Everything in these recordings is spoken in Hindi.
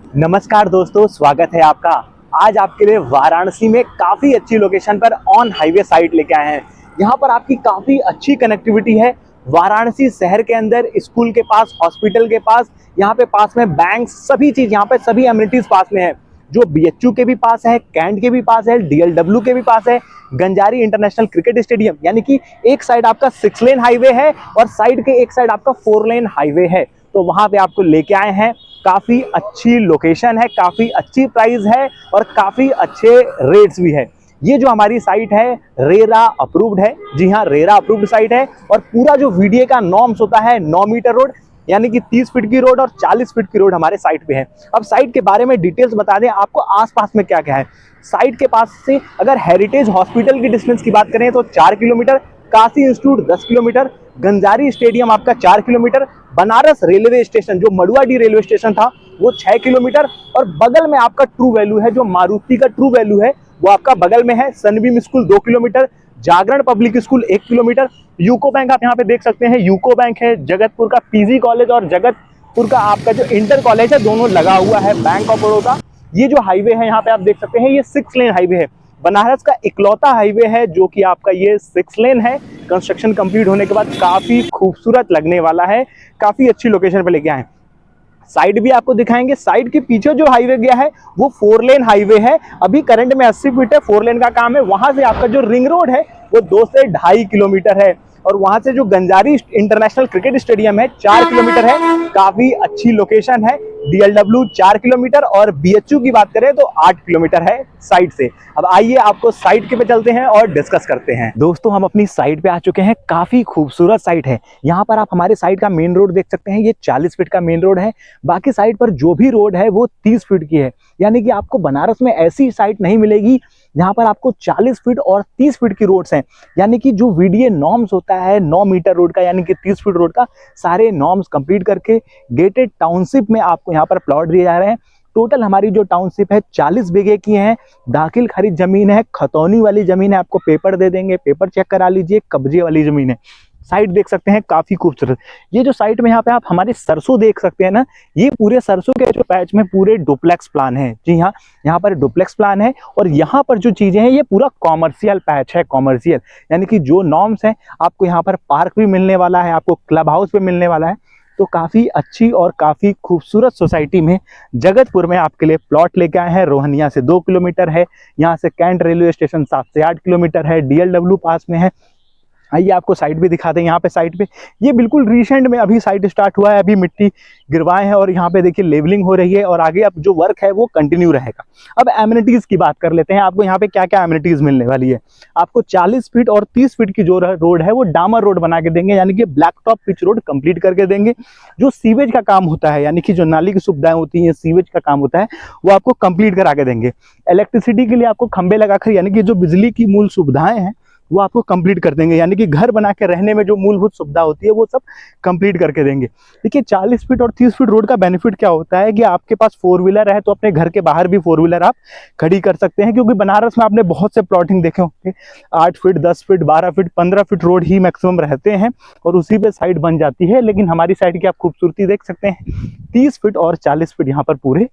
नमस्कार दोस्तों, स्वागत है आपका। आज आपके लिए वाराणसी में काफ़ी अच्छी लोकेशन पर ऑन हाईवे साइट लेके आए हैं। यहाँ पर आपकी काफ़ी अच्छी कनेक्टिविटी है। वाराणसी शहर के अंदर स्कूल के पास, हॉस्पिटल के पास, यहाँ पे पास में बैंक, सभी चीज़ यहाँ पे सभी एमिनिटीज़ पास में है। जो बीएचयू के भी पास है, कैंट के भी पास है, डीएलडब्ल्यू के भी पास है, गंजारी इंटरनेशनल क्रिकेट स्टेडियम, यानी कि एक साइड आपका 6 लेन हाईवे है और साइड के एक साइड आपका 4 लेन हाईवे है। तो वहाँ पे आपको लेके आए हैं। काफ़ी अच्छी लोकेशन है, काफ़ी अच्छी प्राइस है और काफ़ी अच्छे रेट्स भी है। ये जो हमारी साइट है रेरा अप्रूव्ड है। जी हाँ, रेरा अप्रूव्ड साइट है और पूरा जो वीडीए का नॉर्म्स होता है 9 मीटर रोड, यानी कि 30 फीट की रोड और 40 फीट की रोड हमारे साइट पे है। अब साइट के बारे में डिटेल्स बता दें आपको, आसपास में क्या क्या है। साइट के पास से अगर हेरिटेज हॉस्पिटल की डिस्टेंस की बात करें तो 4 kilometre, Kashi institute 10 kilometre, Ganjari stadium आपका 4 किलोमीटर, बनारस रेलवे स्टेशन जो मडुआडीह रेलवे स्टेशन था वो 6 किलोमीटर और बगल में आपका ट्रू वैल्यू है, जो मारुति का ट्रू वैल्यू है वो आपका बगल में है। Sunbeam school 2 kilometre, Jagran public school 1 kilometre, UCO bank आप यहाँ पे देख सकते हैं, यूको बैंक है, जगतपुर का पीजी कॉलेज और जगतपुर का आपका जो इंटर कॉलेज है, दोनों लगा हुआ है, बैंक ऑफ बड़ौदा। ये जो हाईवे है यहाँ पे आप देख सकते हैं, ये 6 लेन हाईवे है। बनारस का इकलौता हाईवे है जो कि आपका ये 6 लेन है। कंस्ट्रक्शन कंप्लीट होने के बाद काफ़ी खूबसूरत लगने वाला है। काफ़ी अच्छी लोकेशन पे लेके आए। साइड भी आपको दिखाएंगे। साइड के पीछे जो हाईवे गया है वो 4 लेन हाईवे है। अभी करंट में 80 फीट है, 4 लेन का काम है। वहां से आपका जो रिंग रोड है वो 2 से 2.5 किलोमीटर है और वहां से जो गंजारी इंटरनेशनल क्रिकेट स्टेडियम है 4 किलोमीटर है। काफी अच्छी लोकेशन है। डीएलडब्ल्यू 4 किलोमीटर और बीएचयू की बात करें तो 8 किलोमीटर है साइड से। अब आइए आपको साइट के पे चलते हैं और डिस्कस करते हैं। दोस्तों, हम अपनी साइट पे आ चुके हैं। काफी खूबसूरत साइट है। यहाँ पर आप हमारे साइट का मेन रोड देख सकते हैं। ये 40 फीट का मेन रोड है। बाकी साइड पर जो भी रोड है वो 30 फीट की है। यानी कि आपको बनारस में ऐसी साइट नहीं मिलेगी जहां पर आपको 40 फीट और 30 फीट की रोड्स हैं। यानी कि जो वीडीए नॉर्म्स होता है 9 मीटर रोड का, यानी कि 30 फीट रोड का, सारे नॉर्म्स कंप्लीट करके गेटेड टाउनशिप में आपको यहाँ पर प्लॉट दिए जा रहे हैं। टोटल हमारी जो टाउनशिप है 40 बीघे की है। दाखिल खरीद जमीन है, खतौनी वाली जमीन है, आपको पेपर दे देंगे, पेपर चेक करा लीजिए, कब्जे वाली जमीन है। साइट देख सकते हैं, काफी खूबसूरत। ये जो साइट में यहाँ पे आप हमारे सरसों देख सकते हैं ना, ये पूरे सरसों के जो पैच में पूरे डुप्लेक्स प्लान है। जी हाँ, यहाँ पर डुप्लेक्स प्लान है और यहाँ पर जो चीजें हैं ये पूरा कॉमर्शियल पैच है। कॉमर्शियल यानी कि जो नॉर्म्स हैं, आपको यहाँ पर पार्क भी मिलने वाला है, आपको क्लब हाउस भी मिलने वाला है। तो काफ़ी अच्छी और काफ़ी खूबसूरत सोसाइटी में जगतपुर में आपके लिए प्लॉट लेके आए हैं। रोहनिया से 2 किलोमीटर है, यहाँ से कैंट रेलवे स्टेशन 7 से 8 किलोमीटर है, डीएलडब्ल्यू पास में है। आइए आपको साइट भी दिखा दें। यहाँ पे साइट पे ये बिल्कुल रिसेंट में अभी साइट स्टार्ट हुआ है, अभी मिट्टी गिरवाए हैं और यहाँ पे देखिए लेवलिंग हो रही है और आगे अब जो वर्क है वो कंटिन्यू रहेगा। अब एमिनिटीज़ की बात कर लेते हैं। आपको यहाँ पे क्या क्या एमिनिटीज़ मिलने वाली है। आपको 40 फीट और 30 फीट की जो रोड है वो डामर रोड बना के देंगे, यानी कि black top pitch road complete करके देंगे। जो सीवेज का काम होता है, यानी कि जो नाली की सुविधाएं होती हैं, सीवेज का काम होता है, वो आपको कंप्लीट करा के देंगे। इलेक्ट्रिसिटी के लिए आपको खंबे लगाकर, यानी कि जो बिजली की मूल सुविधाएं हैं वो आपको कंप्लीट कर देंगे। यानी कि घर बना के रहने में जो मूलभूत सुविधा होती है वो सब कंप्लीट करके देंगे। देखिए 40 फीट और 30 फीट रोड का बेनिफिट क्या होता है कि आपके पास 4 व्हीलर है तो अपने घर के बाहर भी 4 व्हीलर आप खड़ी कर सकते हैं। क्योंकि बनारस में आपने बहुत से प्लॉटिंग देखे होंगे, 8 feet, 10 feet, 12 feet, 15 feet road ही मैक्सिमम रहते हैं और उसी पे साइड बन जाती है। लेकिन हमारी साइड की आप खूबसूरती देख सकते हैं, 30 फीट और 40 फीट यहाँ पर पूरे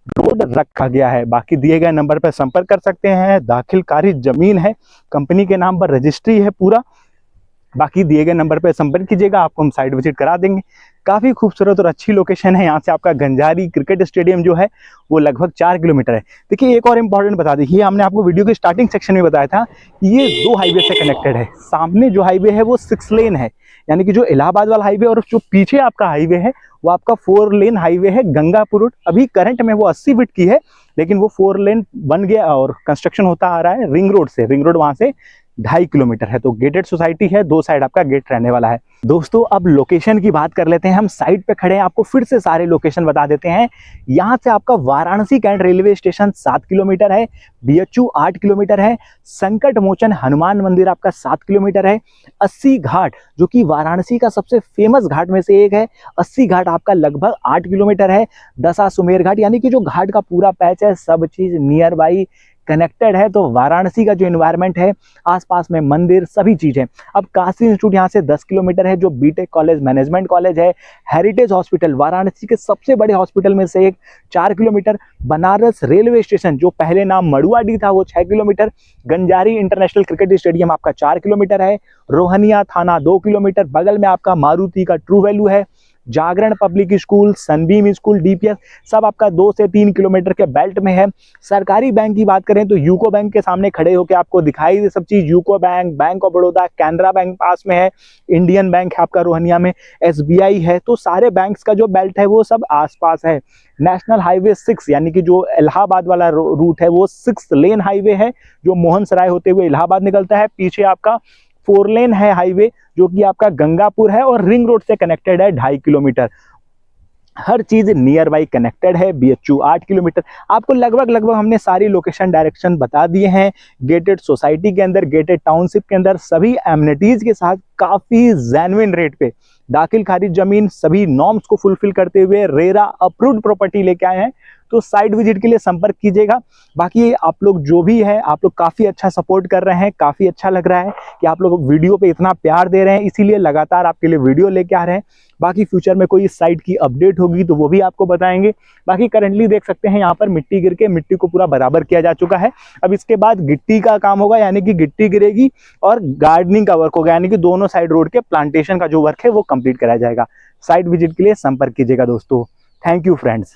रोड रखा गया है। बाकी दिए गए नंबर पर संपर्क कर सकते हैं। दाखिल खारिज जमीन है, कंपनी के नाम पर रजिस्ट्री है पूरा। बाकी दिए गए नंबर पर संपर्क कीजिएगा, आपको हम साइट विजिट करा देंगे। काफ़ी खूबसूरत और अच्छी लोकेशन है। यहाँ से आपका गंजारी क्रिकेट स्टेडियम जो है वो लगभग 4 किलोमीटर है। देखिए एक और इम्पॉर्टेंट बता दें, ये हमने आपको वीडियो के स्टार्टिंग सेक्शन में बताया था, ये 2 हाईवे से कनेक्टेड है। सामने जो हाईवे है वो 6 लेन है, यानी कि जो इलाहाबाद वाला हाईवे, और जो पीछे आपका हाईवे है वो आपका 4 लेन हाईवे है, गंगापुर रोड। अभी करंट में वो 80 फीट की है, लेकिन वो 4 लेन बन गया और कंस्ट्रक्शन होता आ रहा है रिंग रोड से। रिंग रोड वहां से 2.5 किलोमीटर है। तो गेटेड सोसाइटी है, 2 साइड आपका गेट रहने वाला है। दोस्तों, अब लोकेशन की बात कर लेते हैं। हम साइट पे खड़े हैं, आपको फिर से सारे लोकेशन बता देते हैं। यहाँ से आपका Varanasi cantt railway station 7 kilometre है, बीएचयू 8 किलोमीटर है, संकट मोचन हनुमान मंदिर आपका 7 किलोमीटर है, 80 घाट जो कि वाराणसी का सबसे फेमस घाट में से एक है, 80 घाट आपका लगभग 8 किलोमीटर है, दशाश्वमेध घाट, यानी कि जो घाट का पूरा पैच है सब चीज नियर बाई कनेक्टेड है। तो वाराणसी का जो इन्वायरमेंट है, आसपास में मंदिर, सभी चीज़ें। अब काशी इंस्टीट्यूट यहाँ से 10 किलोमीटर है, जो बीटेक कॉलेज, मैनेजमेंट कॉलेज है। हेरिटेज हॉस्पिटल, वाराणसी के सबसे बड़े हॉस्पिटल में से एक, 4 किलोमीटर। बनारस रेलवे स्टेशन, जो पहले नाम मड़ुआडीह था, वो 6 kilometre. Ganjari international cricket stadium आपका 4 किलोमीटर है। रोहनिया थाना 2 किलोमीटर। बगल में आपका मारुति का ट्रू वैल्यू है। Jagran public school, Sunbeam school, DPS, सब आपका 2 से 3 किलोमीटर के बेल्ट में है। सरकारी बैंक की बात करें तो यूको बैंक के सामने खड़े होकर आपको दिखाई दे सब चीज। UCO bank, bank of Baroda, Canara bank पास में है, इंडियन बैंक है आपका रोहनिया में, एसबीआई है। तो सारे बैंक्स का जो बेल्ट है वो सब आसपास है। नेशनल हाईवे 6 यानी कि जो इलाहाबाद वाला रूट है, वो 6 लेन हाईवे है, जो मोहन सराय होते हुए इलाहाबाद निकलता है। पीछे आपका 4 लेन है हाईवे, जो कि आपका गंगापुर है और रिंग रोड से कनेक्टेड है 2.5 किलोमीटर। हर चीज नियर बाई कनेक्टेड है। BHU 8 kilometre. आपको लगभग हमने सारी लोकेशन डायरेक्शन बता दिए हैं। गेटेड सोसाइटी के अंदर, गेटेड टाउनशिप के अंदर, सभी एमिनिटीज के साथ, काफी जेन्युइन रेट पे दाखिल खारिज जमीन, सभी नॉर्म्स को फुलफिल करते हुए रेरा अप्रूव्ड प्रॉपर्टी लेके आए हैं। तो साइट विजिट के लिए संपर्क कीजिएगा। बाकी आप लोग जो भी है, आप लोग काफ़ी अच्छा सपोर्ट कर रहे हैं, काफ़ी अच्छा लग रहा है कि आप लोग वीडियो पे इतना प्यार दे रहे हैं, इसीलिए लगातार आपके लिए वीडियो लेके आ रहे हैं। बाकी फ्यूचर में कोई इस साइट की अपडेट होगी तो वो भी आपको बताएंगे। बाकी करंटली देख सकते हैं यहाँ पर मिट्टी गिर के मिट्टी को पूरा बराबर किया जा चुका है। अब इसके बाद गिट्टी का काम होगा, यानी कि गिट्टी गिरेगी और गार्डनिंग का वर्क होगा, यानी कि दोनों साइड रोड के प्लांटेशन का जो वर्क है वो कंप्लीट कराया जाएगा। साइट विजिट के लिए संपर्क कीजिएगा दोस्तों। Thank you friends.